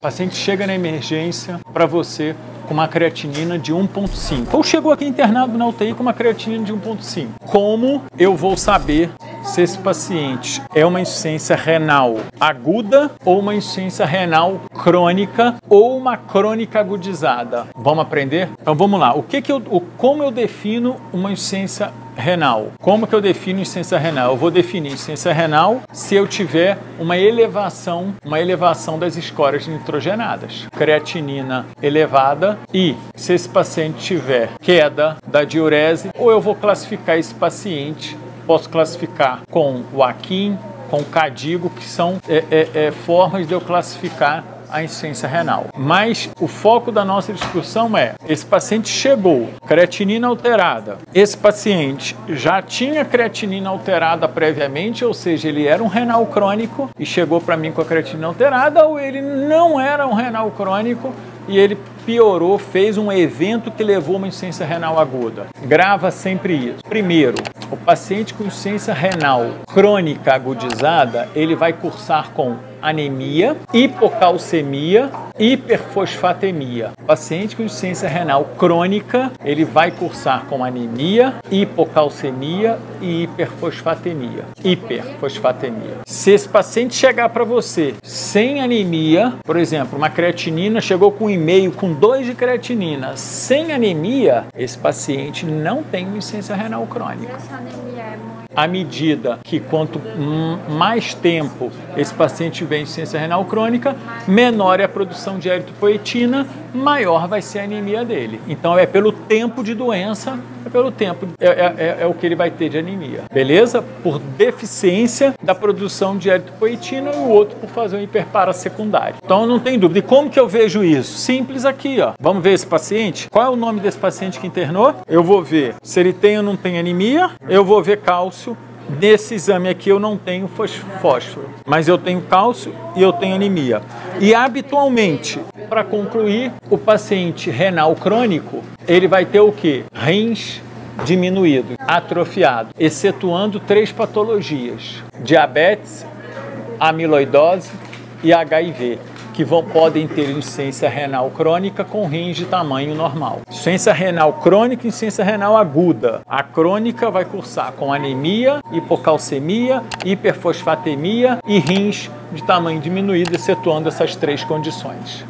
O paciente chega na emergência para você com uma creatinina de 1,5. Ou chegou aqui internado na UTI com uma creatinina de 1,5. Como eu vou saber se esse paciente é uma insuficiência renal aguda ou uma insuficiência renal crônica ou uma crônica agudizada? Vamos aprender? Então vamos lá. Como eu defino uma insuficiência renal? Como que eu defino insuficiência renal? Eu vou definir insuficiência renal se eu tiver uma elevação das escórias nitrogenadas, creatinina elevada, e se esse paciente tiver queda da diurese, ou eu vou classificar esse paciente, posso classificar com o Akin, com o Cadigo, que são formas de eu classificar a insuficiência renal. Mas o foco da nossa discussão é: esse paciente chegou, creatinina alterada. Esse paciente já tinha creatinina alterada previamente, ou seja, ele era um renal crônico e chegou para mim com a creatinina alterada, ou ele não era um renal crônico e ele piorou, fez um evento que levou a uma insuficiência renal aguda. Grava sempre isso. Primeiro, o paciente com insuficiência renal crônica agudizada, ele vai cursar com anemia, hipocalcemia, hiperfosfatemia. O paciente com insuficiência renal crônica, ele vai cursar com anemia, hipocalcemia e hiperfosfatemia. Se esse paciente chegar para você sem anemia, por exemplo, uma creatinina chegou com 1,5, com 2 de creatinina, sem anemia, esse paciente não tem uma insuficiência renal crônica. Essa anemia é muito... À medida que quanto mais tempo esse paciente tiver insuficiência renal crônica, menor é a produção de eritropoetina, maior vai ser a anemia dele. Então é pelo tempo de doença, é o que ele vai ter de anemia. Beleza? Por deficiência da produção de eritropoetina, e o outro por fazer um hiperparasecundário. Então não tem dúvida. E como que eu vejo isso? Simples aqui, ó. Vamos ver esse paciente? Qual é o nome desse paciente que internou? Eu vou ver se ele tem ou não tem anemia, eu vou ver cálcio. Nesse exame aqui eu não tenho fósforo, mas eu tenho cálcio e eu tenho anemia. E habitualmente, para concluir, o paciente renal crônico, ele vai ter o quê? Rins diminuído, atrofiado, excetuando 3 patologias: diabetes, amiloidose e HIV, que podem ter insuficiência renal crônica com rins de tamanho normal. Insuficiência renal crônica e insuficiência renal aguda. A crônica vai cursar com anemia, hipocalcemia, hiperfosfatemia e rins de tamanho diminuído, excetuando essas 3 condições.